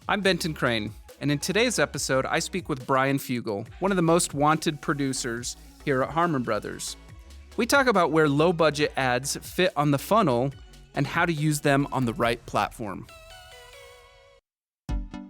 I'm Benton Crane, and in today's episode, I speak with Bryan Fugal, one of the most wanted producers here at Harmon Brothers. We talk about where low-budget ads fit on the funnel and how to use them on the right platform.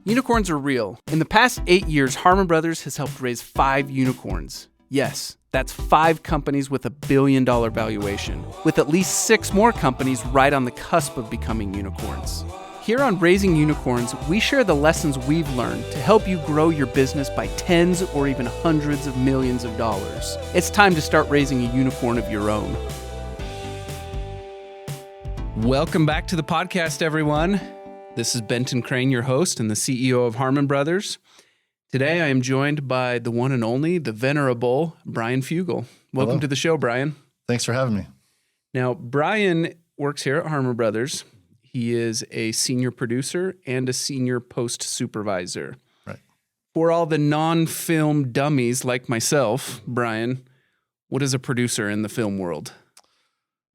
Unicorns are real. In the past 8 years, Harmon Brothers has helped raise 5 unicorns. Yes, that's 5 companies with $1 billion valuation, with at least 6 more companies right on the cusp of becoming unicorns. Here on Raising Unicorns, we share the lessons we've learned to help you grow your business by tens or even hundreds of millions of dollars. It's time to start raising a unicorn of your own. Welcome back to the podcast, everyone. This is Benton Crane, your host and the CEO of Harmon Brothers. Today, I am joined by the one and only, the venerable Bryan Fugal. Welcome Hello. to the show, Bryan. Thanks for having me. Now, Bryan works here at Harmon Brothers. He is a senior producer and a senior post supervisor. Right. For all the non-film dummies like myself, Bryan, what is a producer in the film world?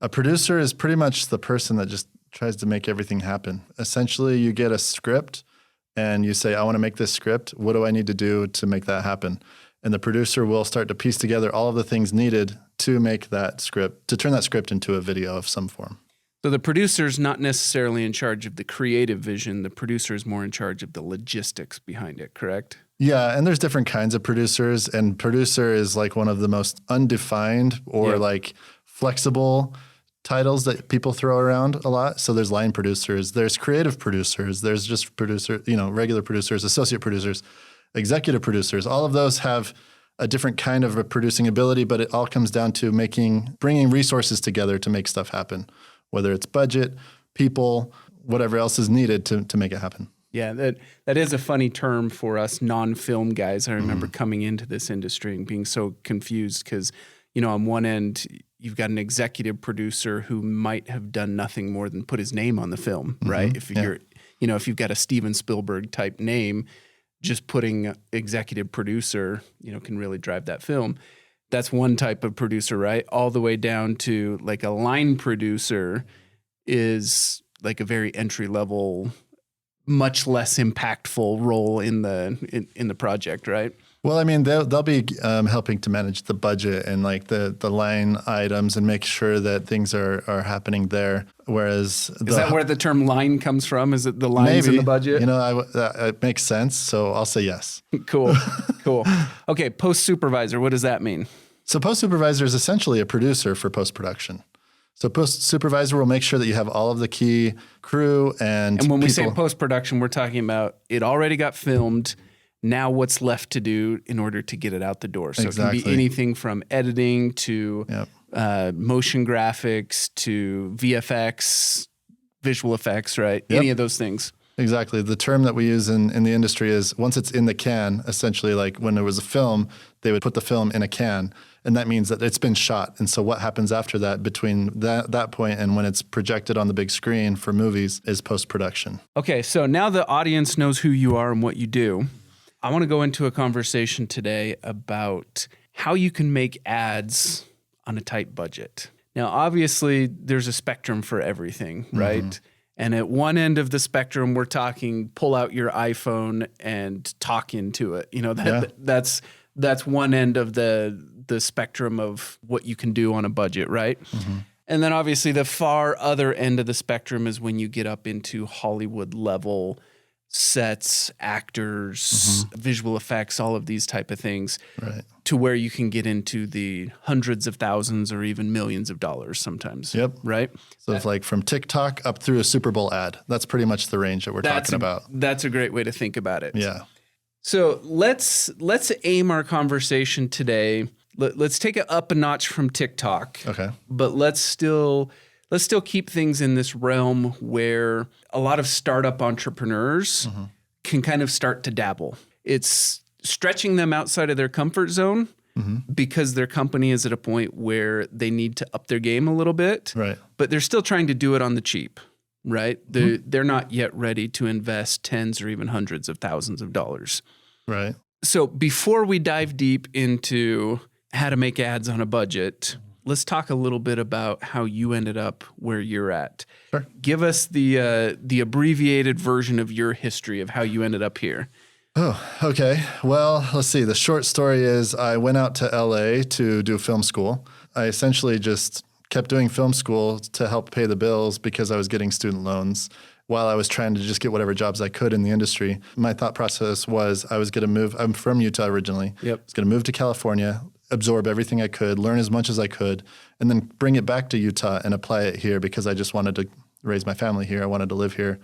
A producer is pretty much the person that just tries to make everything happen. Essentially, you get a script and you say, I want to make this script. What do I need to do to make that happen? And the producer will start to piece together all of the things needed to make that script, to turn that script into a video of some form. So the producer's not necessarily in charge of the creative vision. The producer is more in charge of the logistics behind it, correct? Yeah, and there's different kinds of producers, and producer is like one of the most undefined or like flexible titles that people throw around a lot. So there's line producers, there's creative producers, there's just producer, regular producers, associate producers, executive producers. All of those have a different kind of a producing ability, but it all comes down to bringing resources together to make stuff happen, whether it's budget, people, whatever else is needed to make it happen. Yeah, that is a funny term for us non-film guys. I remember coming into this industry and being so confused because, on one end, you've got an executive producer who might have done nothing more than put his name on the film, right? If you're, if you've got a Steven Spielberg type name, just putting executive producer, can really drive that film. That's one type of producer, right? All the way down to like a line producer is like a very entry level, much less impactful role in the project, right? Well, I mean, they'll be helping to manage the budget and like the line items and make sure that things are happening there. Whereas is that where the term line comes from? Is it the lines in the budget? It makes sense. So I'll say yes. Cool. Okay, post supervisor. What does that mean? So post supervisor is essentially a producer for post production. So post supervisor will make sure that you have all of the key crew and when we people. say post production, we're talking about it already got filmed. Now what's left to do in order to get it out the door? So Exactly. It can be anything from editing to motion graphics to VFX, visual effects, right? Yep. Any of those things. Exactly. The term that we use in the industry is once it's in the can, essentially like when there was a film, they would put the film in a can. And that means that it's been shot. And so what happens after that between that point and when it's projected on the big screen for movies is post-production. Okay, so now the audience knows who you are and what you do. I want to go into a conversation today about how you can make ads on a tight budget. Now, obviously, there's a spectrum for everything, right? And at one end of the spectrum, we're talking pull out your iPhone and talk into it. That's one end of the spectrum of what you can do on a budget, right? And then obviously the far other end of the spectrum is when you get up into Hollywood level sets, actors, visual effects, all of these type of things, Right. to where you can get into the hundreds of thousands or even millions of dollars sometimes. Yep. Right? So it's like from TikTok up through a Super Bowl ad. That's pretty much the range that we're talking about. That's a great way to think about it. Yeah. So let's aim our conversation today. Let's take it up a notch from TikTok. Okay. But let's still keep things in this realm where a lot of startup entrepreneurs can kind of start to dabble. It's stretching them outside of their comfort zone because their company is at a point where they need to up their game a little bit. Right. But they're still trying to do it on the cheap, right? They're not yet ready to invest tens or even hundreds of thousands of dollars. Right. So before we dive deep into how to make ads on a budget, let's talk a little bit about how you ended up where you're at. Sure. Give us the abbreviated version of your history of how you ended up here. Oh, okay. Well, let's see. The short story is I went out to LA to do film school. I essentially just kept doing film school to help pay the bills because I was getting student loans while I was trying to just get whatever jobs I could in the industry. My thought process was I was going to move. I'm from Utah originally. Yep. I was going to move to California, absorb everything I could, learn as much as I could, and then bring it back to Utah and apply it here because I just wanted to raise my family here. I wanted to live here.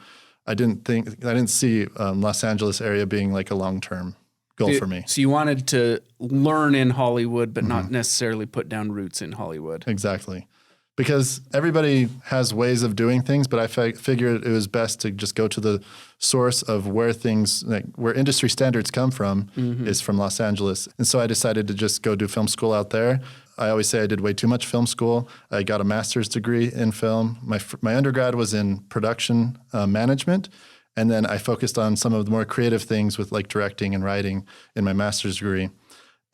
I didn't see Los Angeles area being like a long-term goal for me. So you wanted to learn in Hollywood, but not necessarily put down roots in Hollywood. Exactly. Because everybody has ways of doing things, but I figured it was best to just go to the source of where things, like where industry standards come from, is from Los Angeles. And so I decided to just go do film school out there. I always say I did way too much film school. I got a master's degree in film. My undergrad was in production management, and then I focused on some of the more creative things with like directing and writing in my master's degree.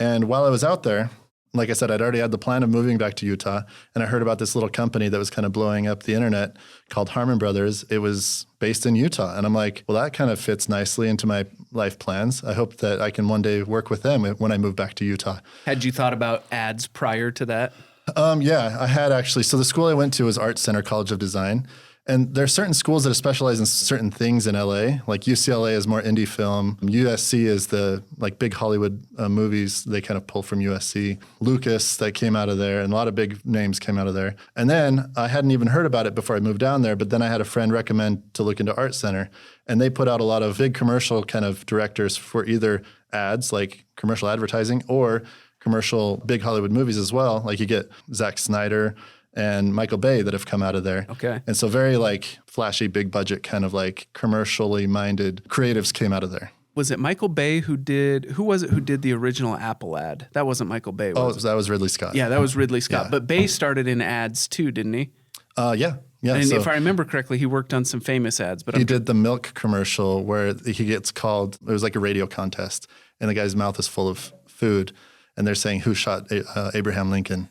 And while I was out there, like I said, I'd already had the plan of moving back to Utah, and I heard about this little company that was kind of blowing up the internet called Harmon Brothers. It was based in Utah, and I'm like, well, that kind of fits nicely into my life plans. I hope that I can one day work with them when I move back to Utah. Had you thought about ads prior to that? Yeah, I had actually. So the school I went to was Art Center College of Design. And there are certain schools that specialize in certain things in LA. Like UCLA is more indie film. USC is the like big Hollywood movies. They kind of pull from USC. Lucas, that came out of there, and a lot of big names came out of there. And then I hadn't even heard about it before I moved down there, but then I had a friend recommend to look into Art Center. And they put out a lot of big commercial kind of directors for either ads, like commercial advertising, or commercial big Hollywood movies as well. Like you get Zack Snyder and Michael Bay that have come out of there. Okay. And so very like flashy, big budget, kind of like commercially minded creatives came out of there. Was it Michael Bay who did the original Apple ad? That wasn't Michael Bay, was it? That was Ridley Scott. Yeah, that was Ridley Scott. Yeah. But Bay started in ads too, didn't he? Yeah. And so if I remember correctly, he worked on some famous ads. But he did the milk commercial where he gets called, it was like a radio contest, and the guy's mouth is full of food. And they're saying, who shot Abraham Lincoln?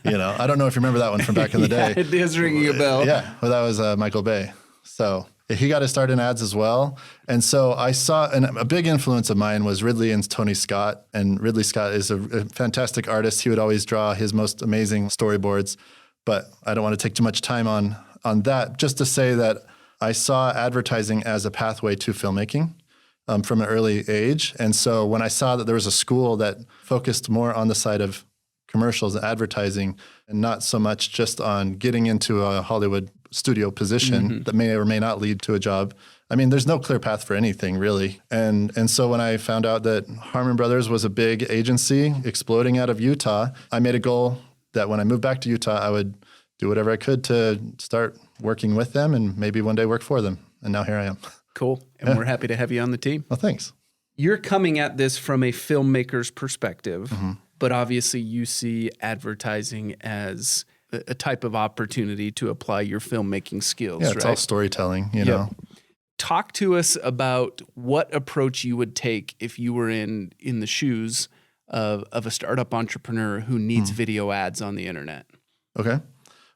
I don't know if you remember that one from back in the day. It is ringing a bell. Yeah, well, that was Michael Bay. So he got to start in ads as well. And so I saw, and a big influence of mine was Ridley and Tony Scott. And Ridley Scott is a fantastic artist. He would always draw his most amazing storyboards. But I don't want to take too much time on that. Just to say that I saw advertising as a pathway to filmmaking. From an early age. And so when I saw that there was a school that focused more on the side of commercials and advertising and not so much just on getting into a Hollywood studio position that may or may not lead to a job. I mean, there's no clear path for anything really. And so when I found out that Harmon Brothers was a big agency exploding out of Utah, I made a goal that when I moved back to Utah, I would do whatever I could to start working with them and maybe one day work for them. And now here I am. Cool. And we're happy to have you on the team. Well, thanks. You're coming at this from a filmmaker's perspective, but obviously you see advertising as a type of opportunity to apply your filmmaking skills, Yeah, it's all storytelling, you know. Talk to us about what approach you would take if you were in the shoes of a startup entrepreneur who needs video ads on the internet. Okay.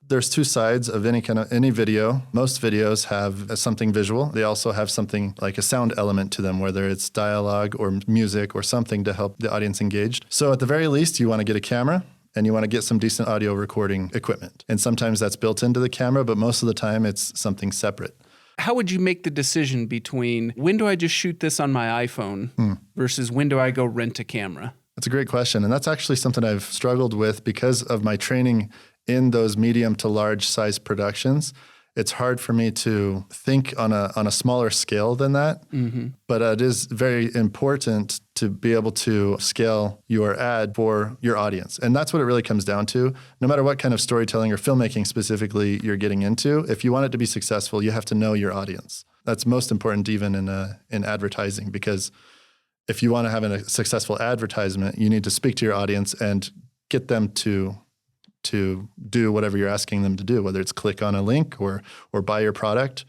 There's two sides of any video. Most videos have something visual. They also have something like a sound element to them, whether it's dialogue or music or something to help the audience engaged. So at the very least, you want to get a camera and you want to get some decent audio recording equipment. And sometimes that's built into the camera, but most of the time it's something separate. How would you make the decision between when do I just shoot this on my iPhone versus when do I go rent a camera? That's a great question. And that's actually something I've struggled with because of my training in those medium to large size productions. It's hard for me to think on a smaller scale than that, but it is very important to be able to scale your ad for your audience. And that's what it really comes down to. No matter what kind of storytelling or filmmaking specifically you're getting into, if you want it to be successful, you have to know your audience. That's most important even in advertising, because if you want to have a successful advertisement, you need to speak to your audience and get them to do whatever you're asking them to do, whether it's click on a link or buy your product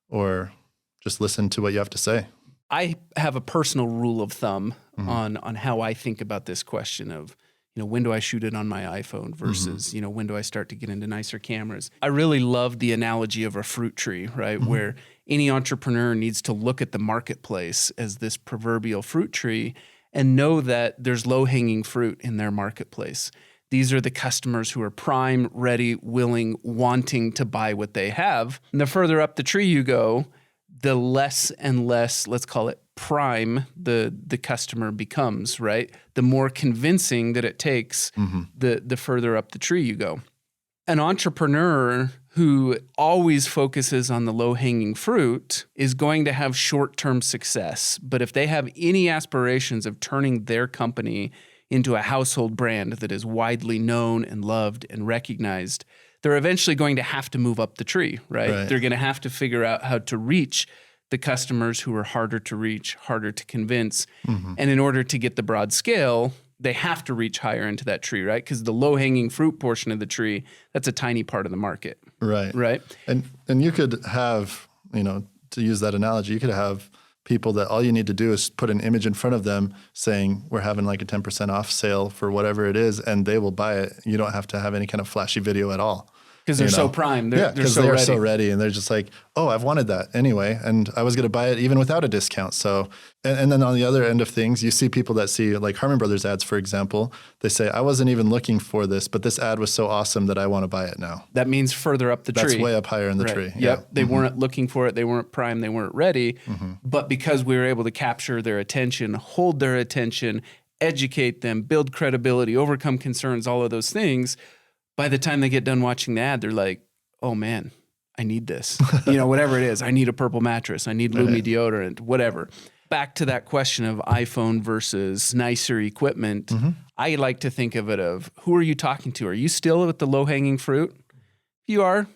or just listen to what you have to say. I have a personal rule of thumb on how I think about this question of, when do I shoot it on my iPhone versus, when do I start to get into nicer cameras? I really love the analogy of a fruit tree, right? Where any entrepreneur needs to look at the marketplace as this proverbial fruit tree and know that there's low-hanging fruit in their marketplace. These are the customers who are prime, ready, willing, wanting to buy what they have. And the further up the tree you go, the less and less, let's call it prime, the customer becomes, right? The more convincing that it takes, the further up the tree you go. An entrepreneur who always focuses on the low-hanging fruit is going to have short-term success. But if they have any aspirations of turning their company into a household brand that is widely known and loved and recognized, they're eventually going to have to move up the tree, right? They're going to have to figure out how to reach the customers who are harder to reach, harder to convince. And in order to get the broad scale, they have to reach higher into that tree, right? Because the low-hanging fruit portion of the tree, that's a tiny part of the market. Right. And you could have, to use that analogy, you could have people that all you need to do is put an image in front of them saying we're having like a 10% off sale for whatever it is, and they will buy it. You don't have to have any kind of flashy video at all. Because they're so prime. They're so ready. And they're just like, oh, I've wanted that anyway. And I was going to buy it even without a discount. So, and then on the other end of things, you see people that see like Harmon Brothers ads, for example. They say, I wasn't even looking for this, but this ad was so awesome that I want to buy it now. That means further up the tree. That's way up higher in the tree. Yep. They weren't looking for it. They weren't prime. They weren't ready. But because we were able to capture their attention, hold their attention, educate them, build credibility, overcome concerns, all of those things, by the time they get done watching the ad, they're like, oh man, I need this. Whatever it is. I need a purple mattress. I need Lumi deodorant, whatever. Back to that question of iPhone versus nicer equipment. I like to think of it of who are you talking to? Are you still with the low-hanging fruit? If you are,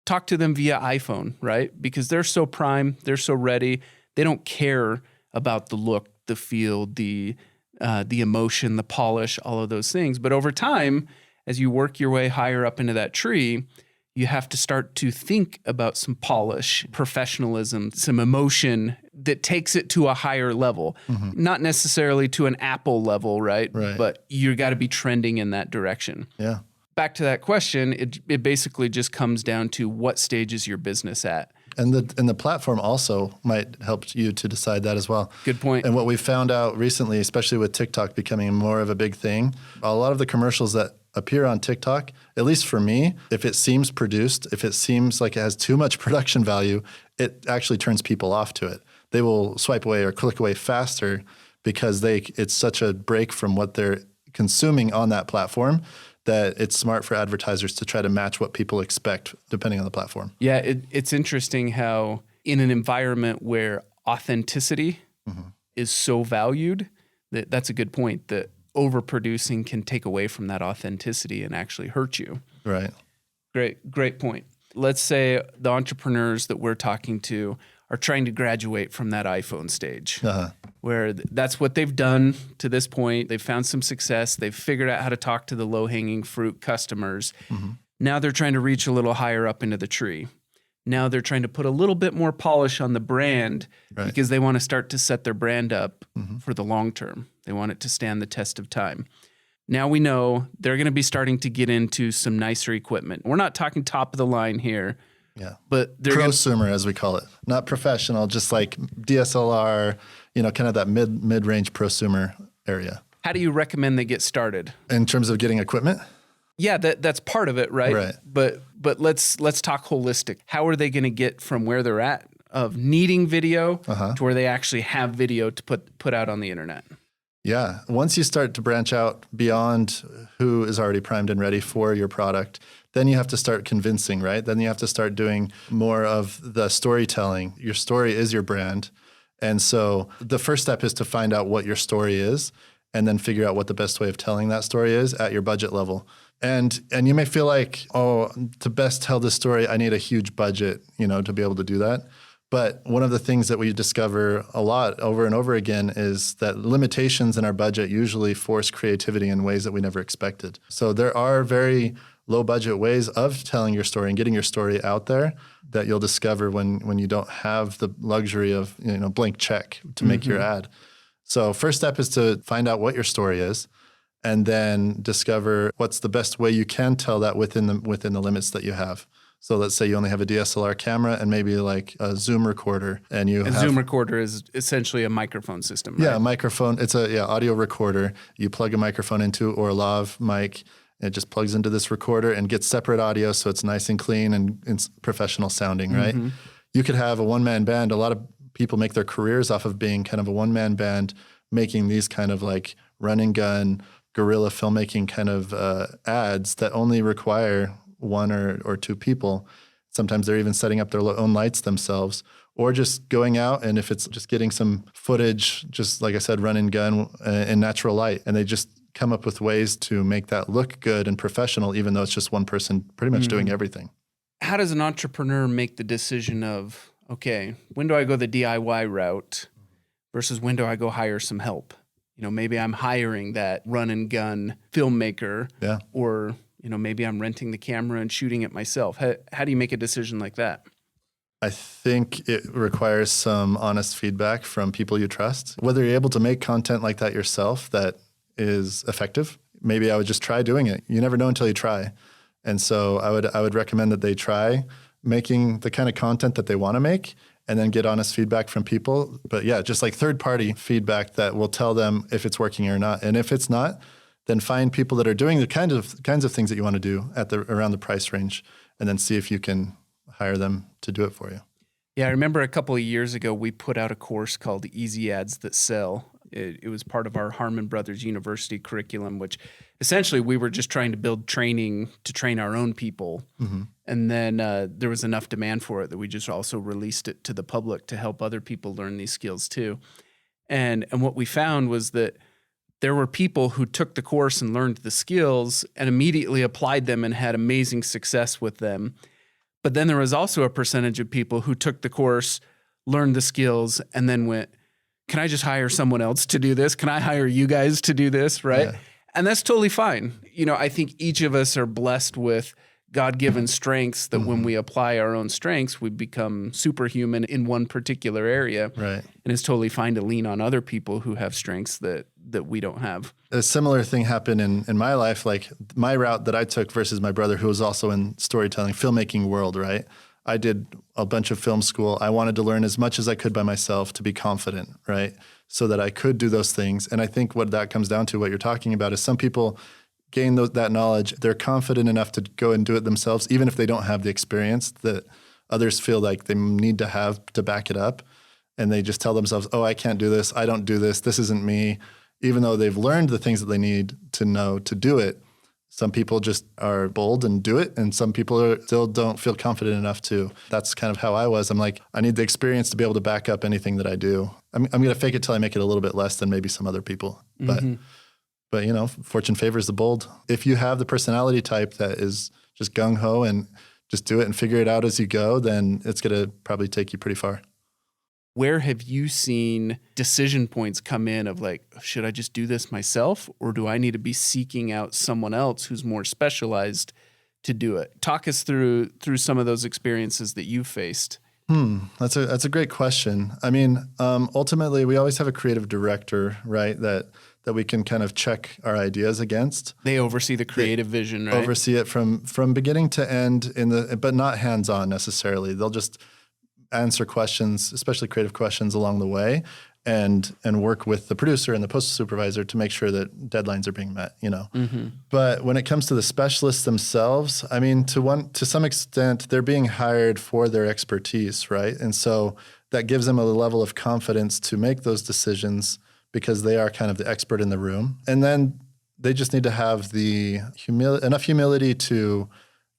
talk to them via iPhone, right? Because they're so prime, they're so ready. They don't care about the look, the feel, the emotion, the polish, all of those things. But over time, as you work your way higher up into that tree, you have to start to think about some polish, professionalism, some emotion that takes it to a higher level. Not necessarily to an Apple level, right? But you got to be trending in that direction. Yeah. Back to that question, it basically just comes down to what stage is your business at. And the platform also might help you to decide that as well. Good point. And what we found out recently, especially with TikTok becoming more of a big thing, a lot of the commercials that appear on TikTok, at least for me, if it seems produced, if it seems like it has too much production value, it actually turns people off to it. They will swipe away or click away faster because it's such a break from what they're consuming on that platform that it's smart for advertisers to try to match what people expect depending on the platform. Yeah, it's interesting how in an environment where authenticity is so valued, that's a good point, that overproducing can take away from that authenticity and actually hurt you. Right. Great point. Let's say the entrepreneurs that we're talking to are trying to graduate from that iPhone stage, where that's what they've done to this point. They've found some success. They've figured out how to talk to the low-hanging fruit customers. Now they're trying to reach a little higher up into the tree. Now they're trying to put a little bit more polish on the brand because they want to start to set their brand up for the long term. They want it to stand the test of time. Now we know they're going to be starting to get into some nicer equipment. We're not talking top of the line here. Yeah. But they're prosumer, as we call it. Not professional, just like DSLR, kind of that mid-range prosumer area. How do you recommend they get started? In terms of getting equipment? Yeah, that's part of it, right? Right. But let's talk holistic. How are they going to get from where they're at of needing video to where they actually have video to put out on the internet? Yeah. Once you start to branch out beyond who is already primed and ready for your product, then you have to start convincing, right? Then you have to start doing more of the storytelling. Your story is your brand. And so the first step is to find out what your story is and then figure out what the best way of telling that story is at your budget level. And you may feel like, to best tell this story, I need a huge budget, to be able to do that. But one of the things that we discover a lot over and over again is that limitations in our budget usually force creativity in ways that we never expected. So there are very low budget ways of telling your story and getting your story out there that you'll discover when you don't have the luxury of blank check to make your ad. So first step is to find out what your story is and then discover what's the best way you can tell that within the limits that you have. So let's say you only have a DSLR camera and maybe like a Zoom recorder, and Zoom recorder is essentially a microphone system, right? Yeah, a microphone. It's a audio recorder. You plug a microphone into, or a lav mic. It just plugs into this recorder and gets separate audio, so it's nice and clean and it's professional sounding, right? You could have a one-man band. A lot of people make their careers off of being kind of a one-man band, making these kind of like run and gun, guerrilla filmmaking kind of ads that only require one or two people. Sometimes they're even setting up their own lights themselves, or just going out, and if it's just getting some footage, just like I said, run and gun in natural light, and they just come up with ways to make that look good and professional, even though it's just one person pretty much doing everything. How does an entrepreneur make the decision of, okay, when do I go the DIY route versus when do I go hire some help? Maybe I'm hiring that run and gun filmmaker, or maybe I'm renting the camera and shooting it myself. How do you make a decision like that? I think it requires some honest feedback from people you trust. Whether you're able to make content like that yourself that is effective, maybe I would just try doing it. You never know until you try. And so I would recommend that they try making the kind of content that they want to make, and then get honest feedback from people. But yeah, just like third-party feedback that will tell them if it's working or not. And if it's not, then find people that are doing the kinds of things that you want to do around the price range, and then see if you can hire them to do it for you. Yeah, I remember a couple of years ago, we put out a course called Easy Ads That Sell. It was part of our Harmon Brothers University curriculum, which essentially we were just trying to build training to train our own people. And then there was enough demand for it that we just also released it to the public to help other people learn these skills too. And what we found was that there were people who took the course and learned the skills and immediately applied them and had amazing success with them. But then there was also a percentage of people who took the course, learned the skills, and then went, can I just hire someone else to do this? Can I hire you guys to do this, right? Yeah. And that's totally fine. I think each of us are blessed with God-given strengths that when we apply our own strengths, we become superhuman in one particular area. Right. And it's totally fine to lean on other people who have strengths that we don't have. A similar thing happened in my life, like my route that I took versus my brother, who was also in storytelling, filmmaking world, right? I did a bunch of film school. I wanted to learn as much as I could by myself to be confident, right? So that I could do those things. And I think what that comes down to, what you're talking about, is some people gain that knowledge. They're confident enough to go and do it themselves, even if they don't have the experience that others feel like they need to have to back it up. And they just tell themselves, oh, I can't do this. I don't do this. This isn't me. Even though they've learned the things that they need to know to do it, some people just are bold and do it, and some people still don't feel confident enough to. That's kind of how I was. I'm like, I need the experience to be able to back up anything that I do. I'm going to fake it till I make it a little bit less than maybe some other people. But fortune favors the bold. If you have the personality type that is just gung-ho and just do it and figure it out as you go, then it's going to probably take you pretty far. Where have you seen decision points come in of like, should I just do this myself, or do I need to be seeking out someone else who's more specialized to do it? Talk us through some of those experiences that you've faced. That's a great question. I mean, ultimately, we always have a creative director, right, that we can kind of check our ideas against. They oversee the creative vision, right? Oversee it from beginning to end, but not hands-on necessarily. They'll just answer questions, especially creative questions along the way, and work with the producer and the post supervisor to make sure that deadlines are being met, But when it comes to the specialists themselves, I mean, to some extent, they're being hired for their expertise, right? And so that gives them a level of confidence to make those decisions because they are kind of the expert in the room. And then they just need to have the enough humility to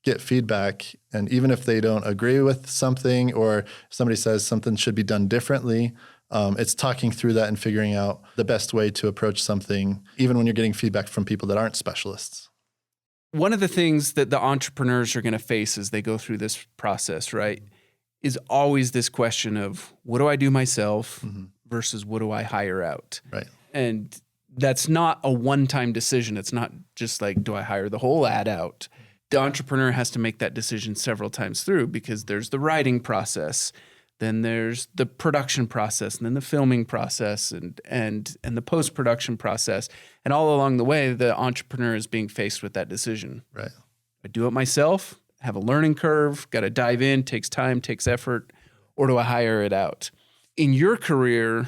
get feedback. And even if they don't agree with something, or somebody says something should be done differently, it's talking through that and figuring out the best way to approach something, even when you're getting feedback from people that aren't specialists. One of the things that the entrepreneurs are going to face as they go through this process, right, is always this question of what do I do myself versus what do I hire out? Right. And that's not a one-time decision. It's not just like, do I hire the whole ad out? The entrepreneur has to make that decision several times through because there's the writing process. Then there's the production process, and then the filming process, and the post-production process. And all along the way, the entrepreneur is being faced with that decision. Right. I do it myself, have a learning curve, got to dive in, takes time, takes effort, or do I hire it out? In your career,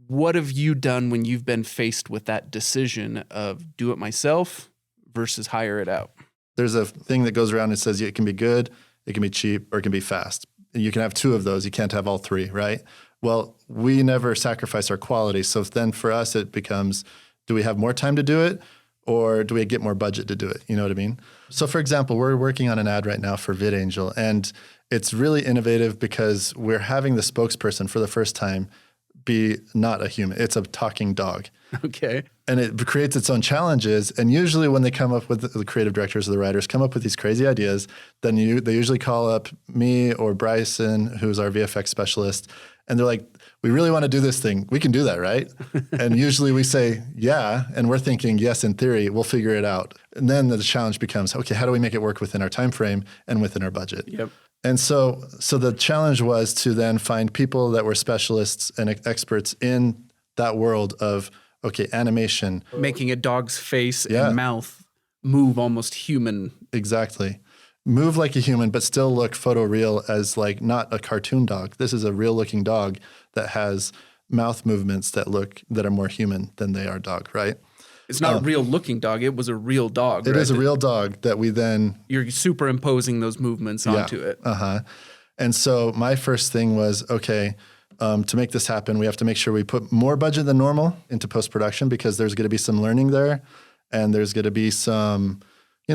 what have you done when you've been faced with that decision of do it myself versus hire it out? There's a thing that goes around and says it can be good, it can be cheap, or it can be fast. And you can have two of those. You can't have all three, right? Well, we never sacrifice our quality. So then for us, it becomes, do we have more time to do it, or do we get more budget to do it? You know what I mean? So for example, we're working on an ad right now for VidAngel, and it's really innovative because we're having the spokesperson for the first time be not a human. It's a talking dog. Okay. And it creates its own challenges. And usually when they come up with the creative directors or the writers come up with these crazy ideas, then they usually call up me or Bryson, who's our VFX specialist. And they're like, we really want to do this thing. We can do that, right? And usually we say, yeah. And we're thinking, yes, in theory, we'll figure it out. And then the challenge becomes, okay, how do we make it work within our time frame and within our budget? Yep. And so the challenge was to then find people that were specialists and experts in that world of, okay, animation. Making a dog's face and mouth move almost human. Exactly. Move like a human, but still look photoreal as like not a cartoon dog. This is a real looking dog that has mouth movements that are more human than they are dog, right? It's not a real looking dog. It was a real dog. It is a real dog that we then... You're superimposing those movements onto it. Uh-huh. And so my first thing was, okay, to make this happen, we have to make sure we put more budget than normal into post-production because there's going to be some learning there and there's going to be some,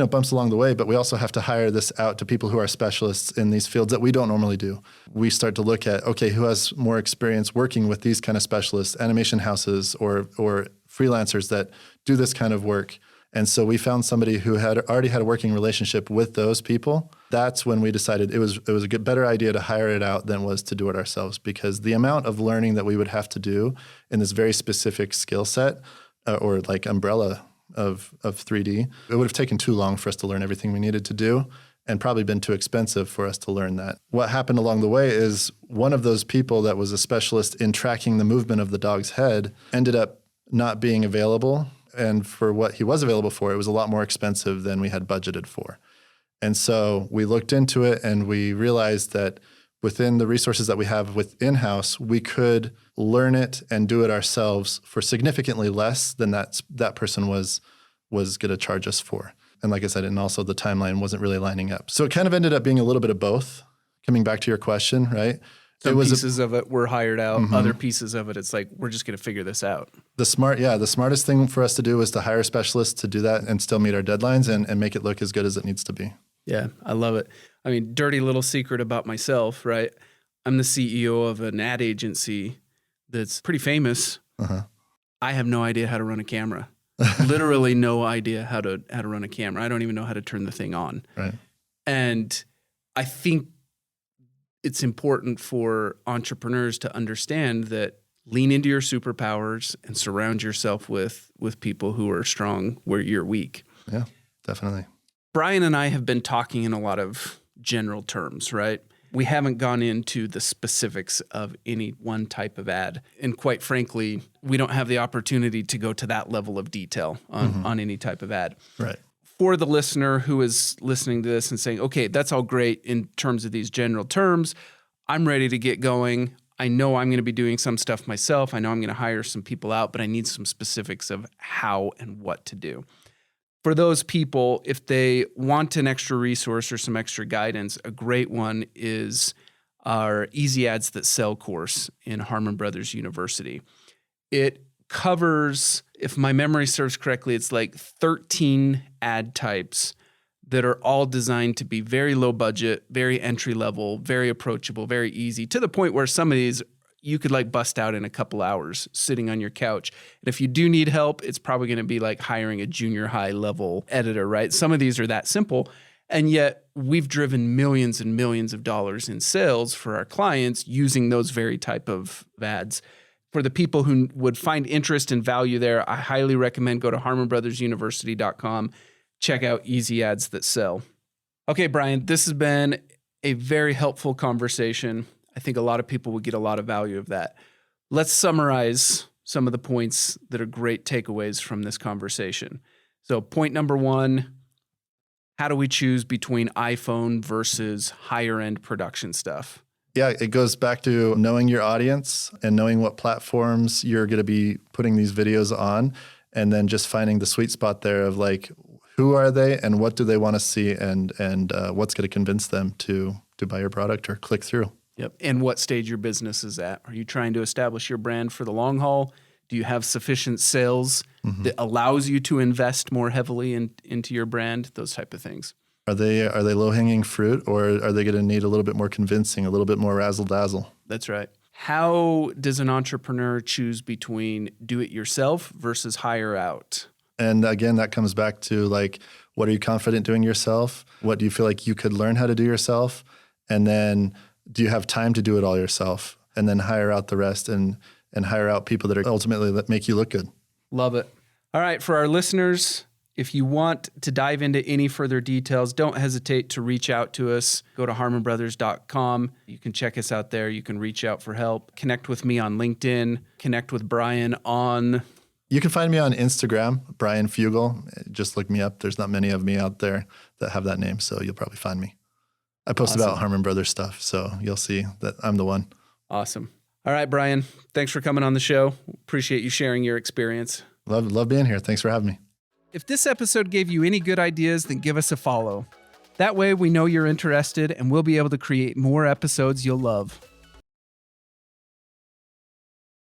bumps along the way. But we also have to hire this out to people who are specialists in these fields that we don't normally do. We start to look at, okay, who has more experience working with these kind of specialists, animation houses or freelancers that do this kind of work. And so we found somebody who had already had a working relationship with those people. That's when we decided it was a better idea to hire it out than was to do it ourselves, because the amount of learning that we would have to do in this very specific skill set or like umbrella of 3D, it would have taken too long for us to learn everything we needed to do and probably been too expensive for us to learn that. What happened along the way is one of those people that was a specialist in tracking the movement of the dog's head ended up not being available. And for what he was available for, it was a lot more expensive than we had budgeted for. And so we looked into it and we realized that within the resources that we have in-house, we could learn it and do it ourselves for significantly less than that person was going to charge us for. And like I said, and also the timeline wasn't really lining up. So it kind of ended up being a little bit of both, coming back to your question, right? Some pieces of it were hired out. Mm-hmm. Other pieces of it, it's like, we're just going to figure this out. The smartest thing for us to do was to hire specialists to do that and still meet our deadlines and make it look as good as it needs to be. Yeah, I love it. I mean, dirty little secret about myself, right? I'm the CEO of an ad agency that's pretty famous. Uh-huh. I have no idea how to run a camera. Literally no idea how to run a camera. I don't even know how to turn the thing on. Right. And I think it's important for entrepreneurs to understand that lean into your superpowers and surround yourself with people who are strong where you're weak. Yeah, definitely. Bryan and I have been talking in a lot of general terms, right? We haven't gone into the specifics of any one type of ad. And quite frankly, we don't have the opportunity to go to that level of detail on any type of ad. Right. For the listener who is listening to this and saying, okay, that's all great in terms of these general terms. I'm ready to get going. I know I'm going to be doing some stuff myself. I know I'm going to hire some people out, but I need some specifics of how and what to do. For those people, if they want an extra resource or some extra guidance, a great one is our Easy Ads That Sell course in Harmon Brothers University. It covers, if my memory serves correctly, it's like 13 ad types that are all designed to be very low budget, very entry level, very approachable, very easy, to the point where some of these you could like bust out in a couple hours sitting on your couch. And if you do need help, it's probably going to be like hiring a junior high level editor, right? Some of these are that simple. And yet we've driven millions and millions of dollars in sales for our clients using those very type of ads. For the people who would find interest and value there, I highly recommend go to harmonbrothersuniversity.com. Check out Easy Ads That Sell. Okay, Bryan, this has been a very helpful conversation. I think a lot of people would get a lot of value of that. Let's summarize some of the points that are great takeaways from this conversation. So point number one, how do we choose between iPhone versus higher end production stuff? Yeah, it goes back to knowing your audience and knowing what platforms you're going to be putting these videos on, and then just finding the sweet spot there of like, who are they and what do they want to see, and what's going to convince them to buy your product or click through. Yep. And what stage your business is at. Are you trying to establish your brand for the long haul? Do you have sufficient sales that allows you to invest more heavily into your brand? Those type of things. Are they low-hanging fruit, or are they going to need a little bit more convincing, a little bit more razzle-dazzle? That's right. How does an entrepreneur choose between do it yourself versus hire out? And again, that comes back to like, what are you confident doing yourself? What do you feel like you could learn how to do yourself? And then do you have time to do it all yourself? And then hire out the rest and hire out people that are ultimately that make you look good. Love it. All right, for our listeners, if you want to dive into any further details, don't hesitate to reach out to us. Go to harmonbrothers.com. You can check us out there. You can reach out for help. Connect with me on LinkedIn. Connect with Bryan on... You can find me on Instagram, Bryan Fugal. Just look me up. There's not many of me out there that have that name, so you'll probably find me. I post about Harmon Brothers stuff, so you'll see that I'm the one. Awesome. All right, Bryan, thanks for coming on the show. Appreciate you sharing your experience. Love being here. Thanks for having me. If this episode gave you any good ideas, then give us a follow. That way we know you're interested and we'll be able to create more episodes you'll love.